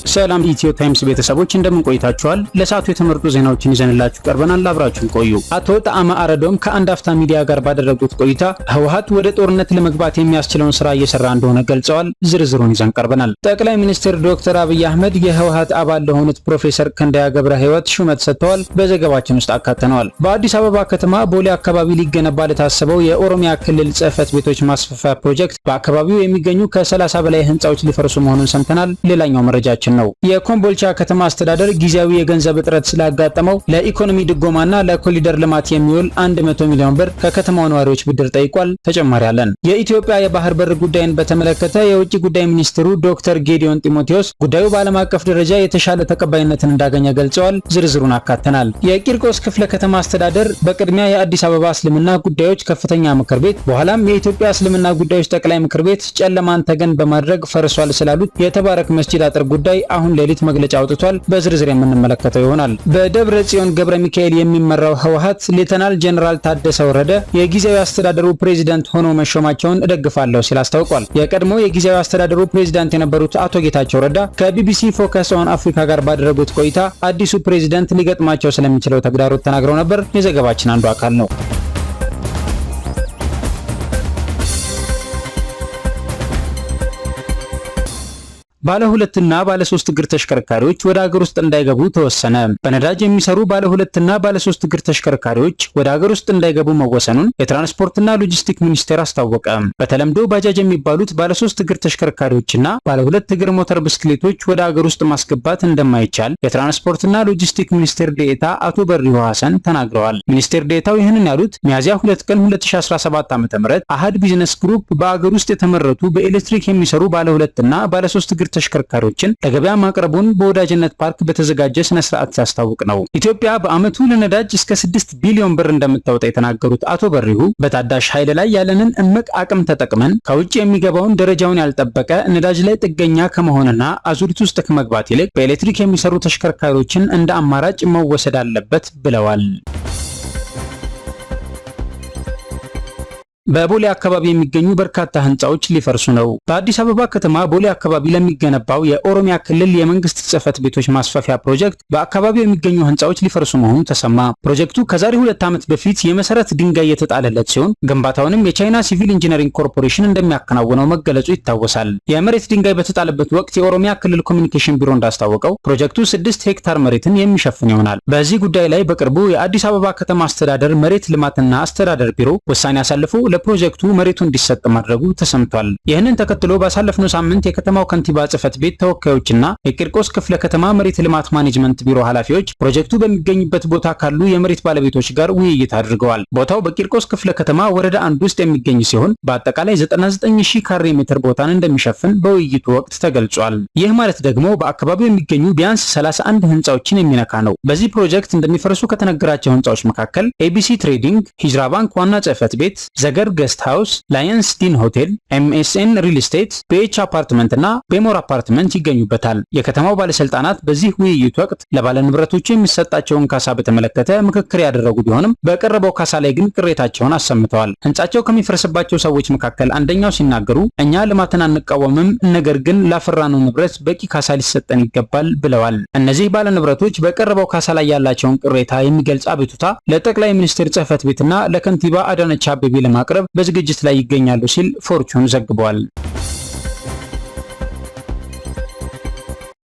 ሰላም ኢትዮ ታይምስ ቤተሰቦች እንደምን ቆይታችኋል? ለሰዓቱ የተመረጡ ዜናዎችን ይዘንላችሁ ቀርበናል። አብራችሁን ቆዩ። አቶ ጣዕመ አረዶም ከአንድ አፍታ ሚዲያ ጋር ባደረጉት ቆይታ ህወሓት ወደ ጦርነት ለመግባት የሚያስችለውን ስራ እየሰራ እንደሆነ ገልጸዋል። ዝርዝሩን ይዘን ቀርበናል። ጠቅላይ ሚኒስትር ዶክተር አብይ አህመድ የህወሓት አባል ለሆኑት ፕሮፌሰር ክንደያ ገብረ ህይወት ሹመት ሰጥተዋል። በዘገባችን ውስጥ አካተነዋል። በአዲስ አበባ ከተማ ቦሌ አካባቢ ሊገነባ ለታሰበው የኦሮሚያ ክልል ጽህፈት ቤቶች ማስፋፊያ ፕሮጀክት በአካባቢው የሚገኙ ከ30 በላይ ህንጻዎች ሊፈርሱ መሆኑን ሰምተናል። ሌላኛው መረጃችን ነው። የኮምቦልቻ ከተማ አስተዳደር ጊዜያዊ የገንዘብ እጥረት ስላጋጠመው ለኢኮኖሚ ድጎማና ለኮሪደር ልማት የሚውል 100 ሚሊዮን ብር ከከተማው ነዋሪዎች ብድር ጠይቋል። ተጨማሪ አለን። የኢትዮጵያ የባህር በር ጉዳይን በተመለከተ የውጭ ጉዳይ ሚኒስትሩ ዶክተር ጌዲዮን ጢሞቴዎስ ጉዳዩ በዓለም አቀፍ ደረጃ የተሻለ ተቀባይነትን እንዳገኘ ገልጸዋል። ዝርዝሩን አካተናል። የቂርቆስ ክፍለ ከተማ አስተዳደር በቅድሚያ የአዲስ አበባ እስልምና ጉዳዮች ከፍተኛ ምክር ቤት በኋላም የኢትዮጵያ እስልምና ጉዳዮች ጠቅላይ ምክር ቤት ጨለማን ተገን በማድረግ ፈርሷል ስላሉት የተባረክ መስጂድ አጥር ጉዳይ አሁን ሌሊት መግለጫ አውጥቷል። በዝርዝር የምንመለከተው ይሆናል። በደብረ ጽዮን ገብረ ሚካኤል የሚመራው ህወሓት ሌተናል ጀነራል ታደሰ ወረደ የጊዜያዊ አስተዳደሩ ፕሬዝዳንት ሆኖ መሾማቸውን እደግፋለሁ ሲል አስታውቋል። የቀድሞ የጊዜያዊ አስተዳደሩ ፕሬዝዳንት የነበሩት አቶ ጌታቸው ረዳ ከቢቢሲ ፎከስ ኦን አፍሪካ ጋር ባደረጉት ቆይታ አዲሱ ፕሬዝዳንት ሊገጥማቸው ስለሚችለው ተግዳሮት ተናግረው ነበር። የዘገባችን አንዱ አካል ነው። ባለ ሁለትና ባለ ሶስት እግር ተሽከርካሪዎች ወደ ሀገር ውስጥ እንዳይገቡ ተወሰነ። በነዳጅ የሚሰሩ ባለ ሁለትና ባለ ሶስት እግር ተሽከርካሪዎች ወደ ሀገር ውስጥ እንዳይገቡ መወሰኑን የትራንስፖርትና ሎጂስቲክ ሚኒስቴር አስታወቀ። በተለምዶ ባጃጅ የሚባሉት ባለ ሶስት እግር ተሽከርካሪዎችና ባለ ሁለት እግር ሞተር ብስክሌቶች ወደ ሀገር ውስጥ ማስገባት እንደማይቻል የትራንስፖርትና ሎጂስቲክ ሚኒስቴር ዴኤታ አቶ በሪሁ ሐሰን ተናግረዋል። ሚኒስቴር ዴኤታው ይህንን ያሉት ሚያዝያ 2 ቀን 2017 ዓ.ም አሃድ ቢዝነስ ግሩፕ በሀገር ውስጥ የተመረቱ በኤሌክትሪክ የሚሰሩ ባለ ሁለትና ባለ ሶስት እግር ተሽከርካሪዎችን ለገበያ ማቅረቡን በወዳጅነት ፓርክ በተዘጋጀ ስነ ስርዓት ሲያስታውቅ ነው። ኢትዮጵያ በአመቱ ለነዳጅ እስከ 6 ቢሊዮን ብር እንደምታወጣ የተናገሩት አቶ በሪሁ በታዳሽ ኃይል ላይ ያለንን እምቅ አቅም ተጠቅመን ከውጭ የሚገባውን ደረጃውን ያልጠበቀ ነዳጅ ላይ ጥገኛ ከመሆንና አዙሪት ውስጥ ከመግባት ይልቅ በኤሌክትሪክ የሚሰሩ ተሽከርካሪዎችን እንደ አማራጭ መወሰድ አለበት ብለዋል። በቦሌ አካባቢ የሚገኙ በርካታ ህንጻዎች ሊፈርሱ ነው። በአዲስ አበባ ከተማ ቦሌ አካባቢ ለሚገነባው የኦሮሚያ ክልል የመንግስት ጽህፈት ቤቶች ማስፋፊያ ፕሮጀክት በአካባቢው የሚገኙ ህንጻዎች ሊፈርሱ መሆኑ ተሰማ። ፕሮጀክቱ ከዛሬ 2 ዓመት በፊት የመሰረት ድንጋይ የተጣለለት ሲሆን ግንባታውንም የቻይና ሲቪል ኢንጂነሪንግ ኮርፖሬሽን እንደሚያከናውነው መገለጹ ይታወሳል። የመሬት ድንጋይ በተጣለበት ወቅት የኦሮሚያ ክልል ኮሚኒኬሽን ቢሮ እንዳስታወቀው ፕሮጀክቱ 6 ሄክታር መሬትን የሚሸፍን ይሆናል። በዚህ ጉዳይ ላይ በቅርቡ የአዲስ አበባ ከተማ አስተዳደር መሬት ልማትና አስተዳደር ቢሮ ውሳኔ አሳልፎ ለፕሮጀክቱ መሬቱ እንዲሰጥ ማድረጉ ተሰምቷል። ይህንን ተከትሎ ባሳለፍነው ሳምንት የከተማው ከንቲባ ጽህፈት ቤት ተወካዮችና የቂርቆስ ክፍለ ከተማ መሬት ልማት ማኔጅመንት ቢሮ ኃላፊዎች ፕሮጀክቱ በሚገኝበት ቦታ ካሉ የመሬት ባለቤቶች ጋር ውይይት አድርገዋል። ቦታው በቂርቆስ ክፍለ ከተማ ወረዳ 1 ውስጥ የሚገኝ ሲሆን በአጠቃላይ 99000 ካሬ ሜትር ቦታን እንደሚሸፍን በውይይቱ ወቅት ተገልጿል። ይህ ማለት ደግሞ በአካባቢው የሚገኙ ቢያንስ 31 ህንጻዎችን የሚነካ ነው። በዚህ ፕሮጀክት እንደሚፈርሱ ከተነገራቸው ህንጻዎች መካከል ኤቢሲ ትሬዲንግ፣ ሂጅራ ባንክ ዋና ጽህፈት ቤት፣ ዘገር ገስት ሃውስ፣ ላየንስ ዲን ሆቴል፣ ኤምኤስኤን ሪል ስቴት፣ ቤች አፓርትመንት እና ቤሞር አፓርትመንት ይገኙበታል። የከተማው ባለስልጣናት በዚህ ውይይት ወቅት ለባለንብረቶቹ የሚሰጣቸውን ካሳ በተመለከተ ምክክር ያደረጉ ቢሆንም በቀረበው ካሳ ላይ ግን ቅሬታቸውን አሰምተዋል። ህንጻቸው ከሚፈርስባቸው ሰዎች መካከል አንደኛው ሲናገሩ እኛ ልማትን አንቃወምም፣ ነገር ግን ላፈራነው ንብረት በቂ ካሳ ሊሰጠን ይገባል ብለዋል። እነዚህ ባለንብረቶች በቀረበው ካሳ ላይ ያላቸውን ቅሬታ የሚገልጽ አቤቱታ ለጠቅላይ ሚኒስትር ጽህፈት ቤትና ለከንቲባ አዳነች አቤቤ ለማቅረብ በዝግጅት ላይ ይገኛሉ ሲል ፎርቹን ዘግቧል።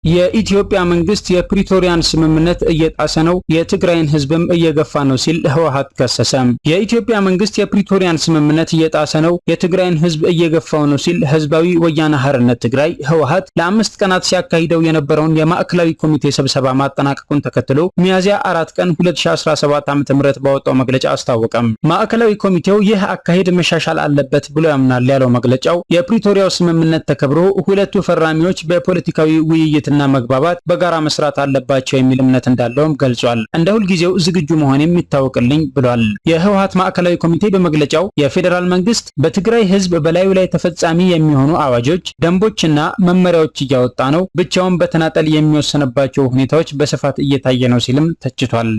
የኢትዮጵያ መንግስት የፕሪቶሪያን ስምምነት እየጣሰ ነው፣ የትግራይን ህዝብም እየገፋ ነው ሲል ህወሓት ከሰሰ። የኢትዮጵያ መንግስት የፕሪቶሪያን ስምምነት እየጣሰ ነው፣ የትግራይን ህዝብ እየገፋው ነው ሲል ህዝባዊ ወያነ ሓርነት ትግራይ ህወሓት ለ5 ቀናት ሲያካሂደው የነበረውን የማዕከላዊ ኮሚቴ ስብሰባ ማጠናቀቁን ተከትሎ ሚያዝያ 4 ቀን 2017 ዓ.ም ባወጣው መግለጫ አስታወቀም። ማዕከላዊ ኮሚቴው ይህ አካሄድ መሻሻል አለበት ብሎ ያምናል ያለው መግለጫው የፕሪቶሪያው ስምምነት ተከብሮ ሁለቱ ፈራሚዎች በፖለቲካዊ ውይይት እና መግባባት በጋራ መስራት አለባቸው የሚል እምነት እንዳለውም ገልጿል። እንደ ሁልጊዜው ዝግጁ መሆን የሚታወቅልኝ ብሏል። የህወሓት ማዕከላዊ ኮሚቴ በመግለጫው የፌዴራል መንግስት በትግራይ ህዝብ በላዩ ላይ ተፈጻሚ የሚሆኑ አዋጆች፣ ደንቦችና መመሪያዎች እያወጣ ነው፣ ብቻውን በተናጠል የሚወሰንባቸው ሁኔታዎች በስፋት እየታየ ነው ሲልም ተችቷል።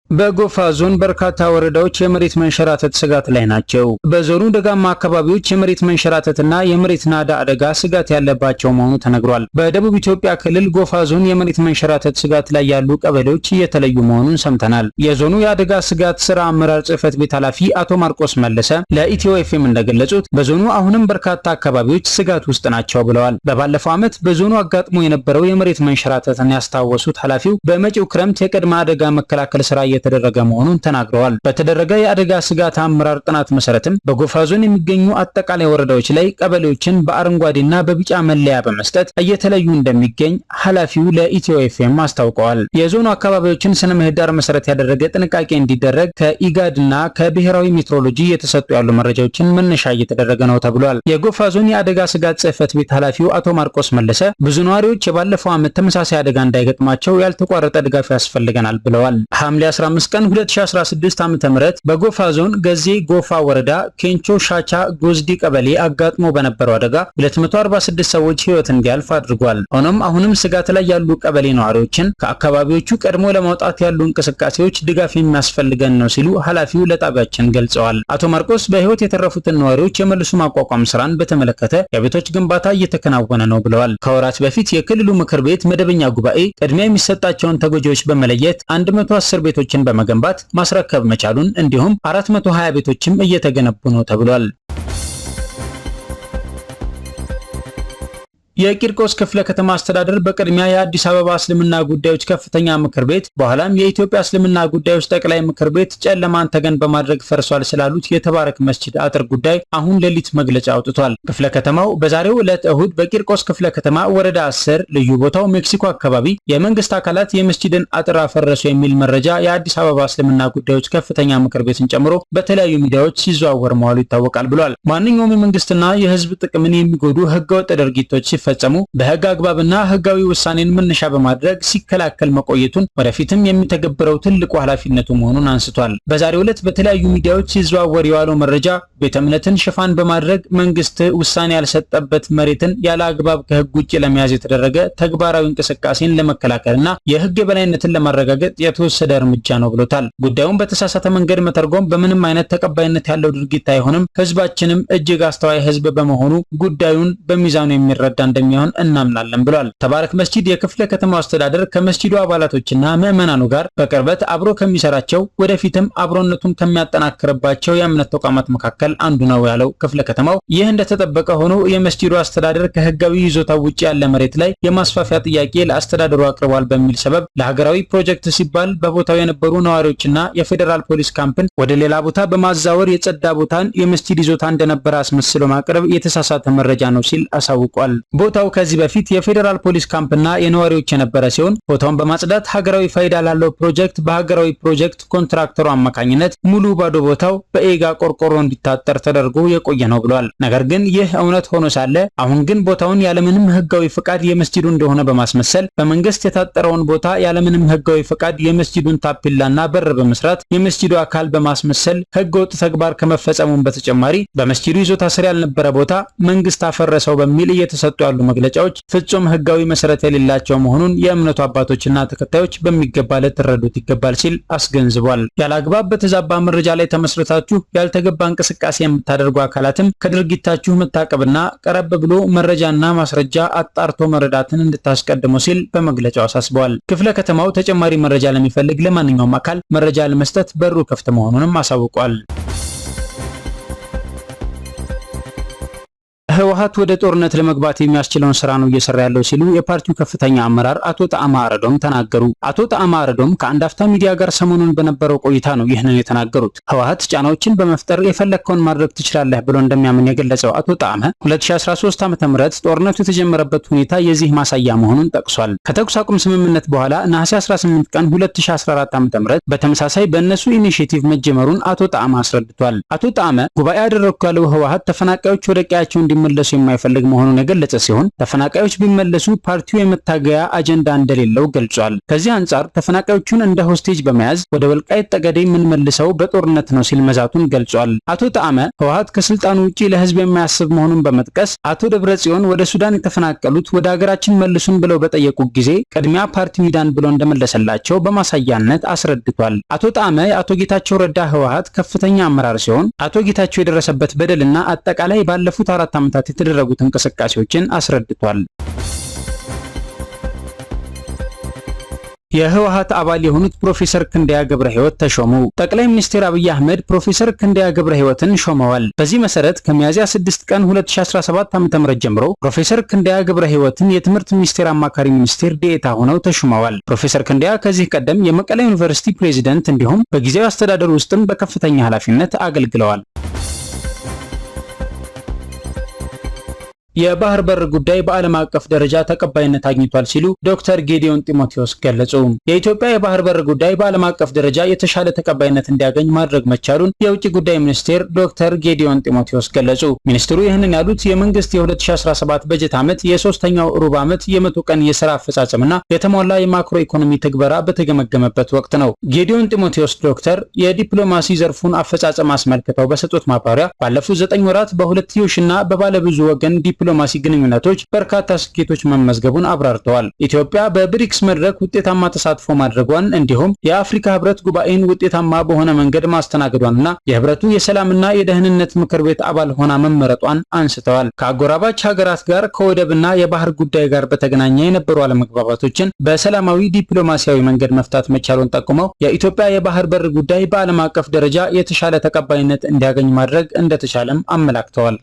በጎፋ ዞን በርካታ ወረዳዎች የመሬት መንሸራተት ስጋት ላይ ናቸው። በዞኑ ደጋማ አካባቢዎች የመሬት መንሸራተትና የመሬት ናዳ አደጋ ስጋት ያለባቸው መሆኑ ተነግሯል። በደቡብ ኢትዮጵያ ክልል ጎፋ ዞን የመሬት መንሸራተት ስጋት ላይ ያሉ ቀበሌዎች እየተለዩ መሆኑን ሰምተናል። የዞኑ የአደጋ ስጋት ስራ አመራር ጽሕፈት ቤት ኃላፊ አቶ ማርቆስ መለሰ ለኢትዮ ኤፍኤም እንደገለጹት በዞኑ አሁንም በርካታ አካባቢዎች ስጋት ውስጥ ናቸው ብለዋል። በባለፈው ዓመት በዞኑ አጋጥሞ የነበረው የመሬት መንሸራተትን ያስታወሱት ኃላፊው በመጪው ክረምት የቅድመ አደጋ መከላከል ስራ የተደረገ መሆኑን ተናግረዋል። በተደረገ የአደጋ ስጋት አመራር ጥናት መሰረትም በጎፋ ዞን የሚገኙ አጠቃላይ ወረዳዎች ላይ ቀበሌዎችን በአረንጓዴና በቢጫ መለያ በመስጠት እየተለዩ እንደሚገኝ ኃላፊው ለኢትዮ ኤፍኤም አስታውቀዋል። የዞኑ አካባቢዎችን ስነ ምህዳር መሰረት ያደረገ ጥንቃቄ እንዲደረግ ከኢጋድና ከብሔራዊ ሜትሮሎጂ የተሰጡ ያሉ መረጃዎችን መነሻ እየተደረገ ነው ተብሏል። የጎፋ ዞን የአደጋ ስጋት ጽሕፈት ቤት ኃላፊው አቶ ማርቆስ መለሰ ብዙ ነዋሪዎች የባለፈው ዓመት ተመሳሳይ አደጋ እንዳይገጥማቸው ያልተቋረጠ ድጋፍ ያስፈልገናል ብለዋል። ሐምሌ 15 ቀን 2016 ዓ.ም በጎፋ ዞን ገዜ ጎፋ ወረዳ ኬንቾ ሻቻ ጎዝዲ ቀበሌ አጋጥሞ በነበረው አደጋ 246 ሰዎች ሕይወት እንዲያልፍ አድርጓል። ሆኖም አሁንም ስጋት ላይ ያሉ ቀበሌ ነዋሪዎችን ከአካባቢዎቹ ቀድሞ ለማውጣት ያሉ እንቅስቃሴዎች ድጋፍ የሚያስፈልገን ነው ሲሉ ኃላፊው ለጣቢያችን ገልጸዋል። አቶ ማርቆስ በሕይወት የተረፉትን ነዋሪዎች የመልሶ ማቋቋም ስራን በተመለከተ የቤቶች ግንባታ እየተከናወነ ነው ብለዋል። ከወራት በፊት የክልሉ ምክር ቤት መደበኛ ጉባኤ ቅድሚያ የሚሰጣቸውን ተጎጂዎች በመለየት 110 ቤቶችን በመገንባት ማስረከብ መቻሉን እንዲሁም 420 ቤቶችም እየተገነቡ ነው ተብሏል። የቂርቆስ ክፍለ ከተማ አስተዳደር በቅድሚያ የአዲስ አበባ እስልምና ጉዳዮች ከፍተኛ ምክር ቤት በኋላም የኢትዮጵያ እስልምና ጉዳዮች ጠቅላይ ምክር ቤት ጨለማን ተገን በማድረግ ፈርሷል ስላሉት የተባረክ መስጂድ አጥር ጉዳይ አሁን ሌሊት መግለጫ አውጥቷል። ክፍለ ከተማው በዛሬው ዕለት እሁድ በቂርቆስ ክፍለ ከተማ ወረዳ 10 ልዩ ቦታው ሜክሲኮ አካባቢ የመንግስት አካላት የመስጂድን አጥር አፈረሱ የሚል መረጃ የአዲስ አበባ እስልምና ጉዳዮች ከፍተኛ ምክር ቤትን ጨምሮ በተለያዩ ሚዲያዎች ሲዘዋወር መዋሉ ይታወቃል ብሏል። ማንኛውም የመንግስትና የህዝብ ጥቅምን የሚጎዱ ህገወጥ ድርጊቶች ፈጸሙ በህግ አግባብና ህጋዊ ውሳኔን መነሻ በማድረግ ሲከላከል መቆየቱን ወደፊትም የሚተገበረው ትልቁ ኃላፊነቱ መሆኑን አንስቷል። በዛሬው ዕለት በተለያዩ ሚዲያዎች ሲዘዋወር የዋለው መረጃ ቤተ እምነትን ሽፋን በማድረግ መንግስት ውሳኔ ያልሰጠበት መሬትን ያለ አግባብ ከህግ ውጭ ለመያዝ የተደረገ ተግባራዊ እንቅስቃሴን ለመከላከልና የህግ የበላይነትን ለማረጋገጥ የተወሰደ እርምጃ ነው ብሎታል። ጉዳዩን በተሳሳተ መንገድ መተርጎም በምንም አይነት ተቀባይነት ያለው ድርጊት አይሆንም። ህዝባችንም እጅግ አስተዋይ ህዝብ በመሆኑ ጉዳዩን በሚዛኑ የሚረዳ እንደሚሆን እናምናለን ብሏል። ተባረክ መስጂድ የክፍለ ከተማው አስተዳደር ከመስጂዱ አባላቶችና ምዕመናኑ ጋር በቅርበት አብሮ ከሚሰራቸው ወደፊትም አብሮነቱን ከሚያጠናክርባቸው የእምነት ተቋማት መካከል አንዱ ነው ያለው ክፍለ ከተማው ይህ እንደተጠበቀ ሆኖ የመስጂዱ አስተዳደር ከህጋዊ ይዞታው ውጪ ያለ መሬት ላይ የማስፋፊያ ጥያቄ ለአስተዳደሩ አቅርቧል በሚል ሰበብ ለሀገራዊ ፕሮጀክት ሲባል በቦታው የነበሩ ነዋሪዎችና የፌዴራል ፖሊስ ካምፕን ወደ ሌላ ቦታ በማዛወር የጸዳ ቦታን የመስጂድ ይዞታ እንደነበረ አስመስሎ ማቅረብ የተሳሳተ መረጃ ነው ሲል አሳውቋል። ቦታው ከዚህ በፊት የፌዴራል ፖሊስ ካምፕና የነዋሪዎች የነበረ ሲሆን ቦታውን በማጽዳት ሀገራዊ ፋይዳ ላለው ፕሮጀክት በሀገራዊ ፕሮጀክት ኮንትራክተሩ አማካኝነት ሙሉ ባዶ ቦታው በኤጋ ቆርቆሮ እንዲታጠር ተደርጎ የቆየ ነው ብሏል። ነገር ግን ይህ እውነት ሆኖ ሳለ አሁን ግን ቦታውን ያለምንም ህጋዊ ፍቃድ የመስጂዱ እንደሆነ በማስመሰል በመንግስት የታጠረውን ቦታ ያለምንም ህጋዊ ፍቃድ የመስጂዱን ታፔላና በር በመስራት የመስጂዱ አካል በማስመሰል ህገወጥ ተግባር ከመፈጸሙም በተጨማሪ በመስጂዱ ይዞታ ስር ያልነበረ ቦታ መንግስት አፈረሰው በሚል እየተሰጡ ያሉ መግለጫዎች ፍጹም ህጋዊ መሰረት የሌላቸው መሆኑን የእምነቱ አባቶችና ተከታዮች በሚገባ ልትረዱት ይገባል ሲል አስገንዝቧል። ያለአግባብ በተዛባ መረጃ ላይ ተመስርታችሁ ያልተገባ እንቅስቃሴ የምታደርጉ አካላትም ከድርጊታችሁ መታቀብና ቀረብ ብሎ መረጃና ማስረጃ አጣርቶ መረዳትን እንድታስቀድሙ ሲል በመግለጫው አሳስበዋል። ክፍለ ከተማው ተጨማሪ መረጃ ለሚፈልግ ለማንኛውም አካል መረጃ ለመስጠት በሩ ክፍት መሆኑንም አሳውቋል። ህወሓት ወደ ጦርነት ለመግባት የሚያስችለውን ስራ ነው እየሰራ ያለው ሲሉ የፓርቲው ከፍተኛ አመራር አቶ ጣዕመ አረዶም ተናገሩ። አቶ ጣዕመ አረዶም ከአንድ አፍታ ሚዲያ ጋር ሰሞኑን በነበረው ቆይታ ነው ይህንን የተናገሩት። ህወሓት ጫናዎችን በመፍጠር የፈለግከውን ማድረግ ትችላለህ ብሎ እንደሚያምን የገለጸው አቶ ጣዕመ 2013 ዓ.ም ጦርነቱ የተጀመረበት ሁኔታ የዚህ ማሳያ መሆኑን ጠቅሷል። ከተኩስ አቁም ስምምነት በኋላ ነሐሴ 18 ቀን 2014 ዓ.ም በተመሳሳይ በእነሱ ኢኒሼቲቭ መጀመሩን አቶ ጣዕመ አስረድቷል። አቶ ጣዕመ ጉባኤ ያደረግኩ ያለው ህወሓት ተፈናቃዮች ወደ ቀያቸው እንዲመለሱ የማይፈልግ መሆኑን የገለጸ ሲሆን ተፈናቃዮች ቢመለሱ ፓርቲው የመታገያ አጀንዳ እንደሌለው ገልጿል። ከዚህ አንጻር ተፈናቃዮቹን እንደ ሆስቴጅ በመያዝ ወደ ወልቃይት ጠገዴ የምንመልሰው በጦርነት ነው ሲል መዛቱን ገልጿል። አቶ ጣዕመ ህወሓት ከስልጣኑ ውጪ ለህዝብ የማያስብ መሆኑን በመጥቀስ አቶ ደብረጽዮን ወደ ሱዳን የተፈናቀሉት ወደ ሀገራችን መልሱን ብለው በጠየቁ ጊዜ ቅድሚያ ፓርቲው ይዳን ብሎ እንደመለሰላቸው በማሳያነት አስረድቷል። አቶ ጣዕመ የአቶ ጌታቸው ረዳ ህወሓት ከፍተኛ አመራር ሲሆን አቶ ጌታቸው የደረሰበት በደልና አጠቃላይ ባለፉት 4 ዓመታት የተደረጉት እንቅስቃሴዎችን አስረድቷል። የህወሓት አባል የሆኑት ፕሮፌሰር ክንደያ ገብረ ህይወት ተሾሙ። ጠቅላይ ሚኒስትር አብይ አህመድ ፕሮፌሰር ክንደያ ገብረ ህይወትን ሾመዋል። በዚህ መሰረት ከሚያዝያ 6 ቀን 2017 ዓ.ም ጀምሮ ፕሮፌሰር ክንደያ ገብረ ህይወትን የትምህርት ሚኒስቴር አማካሪ ሚኒስቴር ዴኤታ ሆነው ተሾመዋል። ፕሮፌሰር ክንደያ ከዚህ ቀደም የመቀሌ ዩኒቨርሲቲ ፕሬዝዳንት እንዲሁም በጊዜያዊ አስተዳደር ውስጥም በከፍተኛ ኃላፊነት አገልግለዋል። የባህር በር ጉዳይ በዓለም አቀፍ ደረጃ ተቀባይነት አግኝቷል ሲሉ ዶክተር ጌዲዮን ጢሞቴዎስ ገለጹ። የኢትዮጵያ የባህር በር ጉዳይ በዓለም አቀፍ ደረጃ የተሻለ ተቀባይነት እንዲያገኝ ማድረግ መቻሉን የውጭ ጉዳይ ሚኒስቴር ዶክተር ጌዲዮን ጢሞቴዎስ ገለጹ። ሚኒስትሩ ይህንን ያሉት የመንግስት የ2017 በጀት ዓመት የሶስተኛው ሩብ ዓመት የ100 ቀን የሥራ አፈጻጸምና የተሟላ የማክሮ ኢኮኖሚ ትግበራ በተገመገመበት ወቅት ነው። ጌዲዮን ጢሞቴዎስ ዶክተር የዲፕሎማሲ ዘርፉን አፈጻጸም አስመልክተው በሰጡት ማብራሪያ ባለፉት 9 ወራት በሁለትዮሽና በባለብዙ ወገን ዲፕሎማሲ ግንኙነቶች በርካታ ስኬቶች መመዝገቡን አብራርተዋል። ኢትዮጵያ በብሪክስ መድረክ ውጤታማ ተሳትፎ ማድረጓን እንዲሁም የአፍሪካ ህብረት ጉባኤን ውጤታማ በሆነ መንገድ ማስተናገዷንና የህብረቱ የሰላምና የደህንነት ምክር ቤት አባል ሆና መመረጧን አንስተዋል። ከአጎራባች ሀገራት ጋር ከወደብና የባህር ጉዳይ ጋር በተገናኘ የነበሩ አለመግባባቶችን በሰላማዊ ዲፕሎማሲያዊ መንገድ መፍታት መቻሉን ጠቁመው የኢትዮጵያ የባህር በር ጉዳይ በዓለም አቀፍ ደረጃ የተሻለ ተቀባይነት እንዲያገኝ ማድረግ እንደተቻለም አመላክተዋል።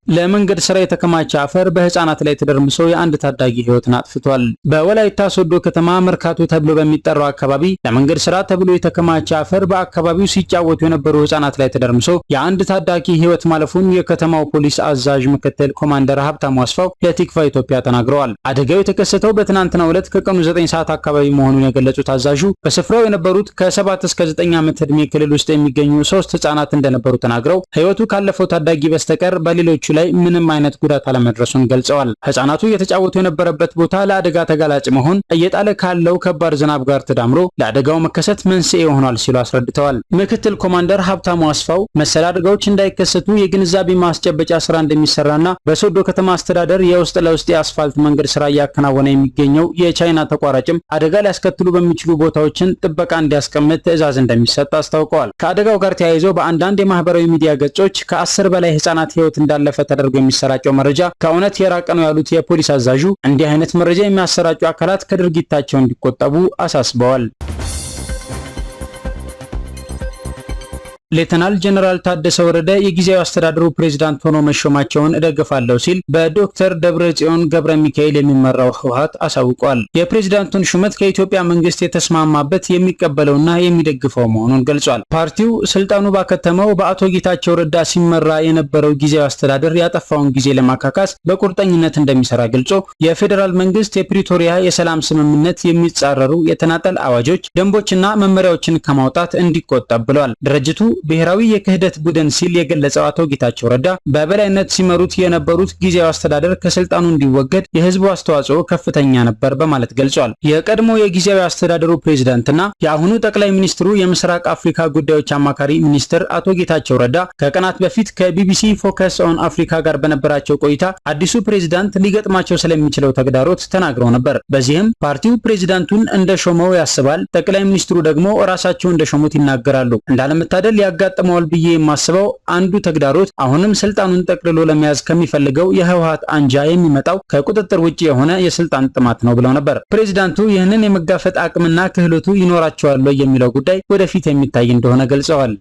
ለመንገድ ስራ የተከማቸ አፈር በህፃናት ላይ ተደርምሶ የአንድ ታዳጊ ህይወትን አጥፍቷል። በወላይታ ሶዶ ከተማ መርካቶ ተብሎ በሚጠራው አካባቢ ለመንገድ ስራ ተብሎ የተከማቸ አፈር በአካባቢው ሲጫወቱ የነበሩ ህፃናት ላይ ተደርምሶ የአንድ ታዳጊ ህይወት ማለፉን የከተማው ፖሊስ አዛዥ ምክትል ኮማንደር ሀብታሙ አስፋው ለቲክቫ ኢትዮጵያ ተናግረዋል። አደጋው የተከሰተው በትናንትናው ዕለት ከቀኑ 9 ሰዓት አካባቢ መሆኑን የገለጹት አዛዡ በስፍራው የነበሩት ከ7 እስከ 9 ዓመት ዕድሜ ክልል ውስጥ የሚገኙ 3 ህፃናት እንደነበሩ ተናግረው ህይወቱ ካለፈው ታዳጊ በስተቀር በሌሎቹ ላይ ምንም አይነት ጉዳት አለመድረሱን ገልጸዋል። ህፃናቱ እየተጫወቱ የነበረበት ቦታ ለአደጋ ተጋላጭ መሆን እየጣለ ካለው ከባድ ዝናብ ጋር ተዳምሮ ለአደጋው መከሰት መንስኤ ሆኗል ሲሉ አስረድተዋል። ምክትል ኮማንደር ሀብታሙ አስፋው መሰል አደጋዎች እንዳይከሰቱ የግንዛቤ ማስጨበጫ ስራ እንደሚሰራና በሶዶ ከተማ አስተዳደር የውስጥ ለውስጥ የአስፋልት መንገድ ስራ እያከናወነ የሚገኘው የቻይና ተቋራጭም አደጋ ሊያስከትሉ በሚችሉ ቦታዎችን ጥበቃ እንዲያስቀምጥ ትዕዛዝ እንደሚሰጥ አስታውቀዋል። ከአደጋው ጋር ተያይዞ በአንዳንድ የማህበራዊ ሚዲያ ገጾች ከ10 በላይ ህፃናት ህይወት እንዳለፈ ተደርጎ የሚሰራጨው መረጃ ከእውነት የራቀ ነው ያሉት የፖሊስ አዛዡ እንዲህ አይነት መረጃ የሚያሰራጩ አካላት ከድርጊታቸው እንዲቆጠቡ አሳስበዋል። ሌተናል ጀነራል ታደሰ ወረደ የጊዜያዊ አስተዳደሩ ፕሬዝዳንት ሆኖ መሾማቸውን እደግፋለሁ ሲል በዶክተር ደብረጽዮን ገብረ ሚካኤል የሚመራው ህወሓት አሳውቋል። የፕሬዝዳንቱን ሹመት ከኢትዮጵያ መንግስት የተስማማበት የሚቀበለውና የሚደግፈው መሆኑን ገልጿል። ፓርቲው ስልጣኑ ባከተመው በአቶ ጌታቸው ረዳ ሲመራ የነበረው ጊዜያዊ አስተዳደር ያጠፋውን ጊዜ ለማካካስ በቁርጠኝነት እንደሚሰራ ገልጾ የፌዴራል መንግስት የፕሪቶሪያ የሰላም ስምምነት የሚጻረሩ የተናጠል አዋጆች፣ ደንቦችና መመሪያዎችን ከማውጣት እንዲቆጠብ ብሏል። ድርጅቱ ብሔራዊ የክህደት ቡድን ሲል የገለጸው አቶ ጌታቸው ረዳ በበላይነት ሲመሩት የነበሩት ጊዜያዊ አስተዳደር ከስልጣኑ እንዲወገድ የህዝቡ አስተዋጽኦ ከፍተኛ ነበር በማለት ገልጿል። የቀድሞ የጊዜያዊ አስተዳደሩ ፕሬዝዳንትና የአሁኑ ጠቅላይ ሚኒስትሩ የምስራቅ አፍሪካ ጉዳዮች አማካሪ ሚኒስትር አቶ ጌታቸው ረዳ ከቀናት በፊት ከቢቢሲ ፎከስ ኦን አፍሪካ ጋር በነበራቸው ቆይታ አዲሱ ፕሬዝዳንት ሊገጥማቸው ስለሚችለው ተግዳሮት ተናግረው ነበር። በዚህም ፓርቲው ፕሬዝዳንቱን እንደሾመው ያስባል፣ ጠቅላይ ሚኒስትሩ ደግሞ ራሳቸው እንደሾሙት ይናገራሉ። እንዳለመታደል ያጋጥመዋል ብዬ የማስበው አንዱ ተግዳሮት አሁንም ስልጣኑን ጠቅልሎ ለመያዝ ከሚፈልገው የህወሓት አንጃ የሚመጣው ከቁጥጥር ውጪ የሆነ የስልጣን ጥማት ነው ብለው ነበር። ፕሬዝዳንቱ ይህንን የመጋፈጥ አቅምና ክህሎቱ ይኖራቸዋል የሚለው ጉዳይ ወደፊት የሚታይ እንደሆነ ገልጸዋል።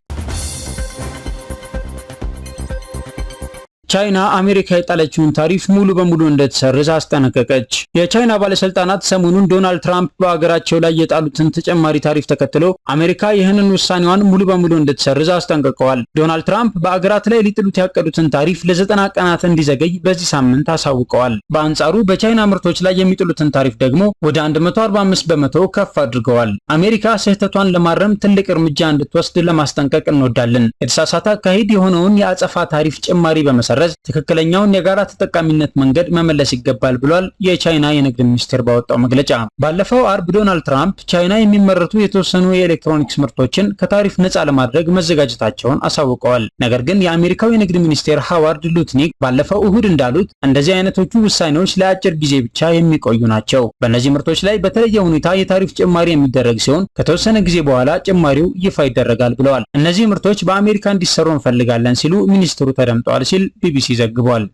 ቻይና አሜሪካ የጣለችውን ታሪፍ ሙሉ በሙሉ እንድትሰርዝ አስጠነቀቀች። የቻይና ባለስልጣናት ሰሞኑን ዶናልድ ትራምፕ በአገራቸው ላይ የጣሉትን ተጨማሪ ታሪፍ ተከትሎ አሜሪካ ይህንን ውሳኔዋን ሙሉ በሙሉ እንድትሰርዝ አስጠንቅቀዋል። ዶናልድ ትራምፕ በአገራት ላይ ሊጥሉት ያቀዱትን ታሪፍ ለ90 ቀናት እንዲዘገይ በዚህ ሳምንት አሳውቀዋል። በአንጻሩ በቻይና ምርቶች ላይ የሚጥሉትን ታሪፍ ደግሞ ወደ 145 በመቶ ከፍ አድርገዋል። አሜሪካ ስህተቷን ለማረም ትልቅ እርምጃ እንድትወስድ ለማስጠንቀቅ እንወዳለን። የተሳሳተ አካሄድ የሆነውን የአጸፋ ታሪፍ ጭማሪ በመሰረዝ ትክክለኛውን የጋራ ተጠቃሚነት መንገድ መመለስ ይገባል ብሏል የቻይና የንግድ ሚኒስቴር ባወጣው መግለጫ። ባለፈው አርብ ዶናልድ ትራምፕ ቻይና የሚመረቱ የተወሰኑ የኤሌክትሮኒክስ ምርቶችን ከታሪፍ ነፃ ለማድረግ መዘጋጀታቸውን አሳውቀዋል። ነገር ግን የአሜሪካው የንግድ ሚኒስቴር ሃዋርድ ሉትኒክ ባለፈው እሁድ እንዳሉት እንደዚህ አይነቶቹ ውሳኔዎች ለአጭር ጊዜ ብቻ የሚቆዩ ናቸው። በእነዚህ ምርቶች ላይ በተለየ ሁኔታ የታሪፍ ጭማሪ የሚደረግ ሲሆን ከተወሰነ ጊዜ በኋላ ጭማሪው ይፋ ይደረጋል ብለዋል። እነዚህ ምርቶች በአሜሪካ እንዲሰሩ እንፈልጋለን ሲሉ ሚኒስትሩ ተደምጠዋል ሲል ቢቢሲ ዘግቧል።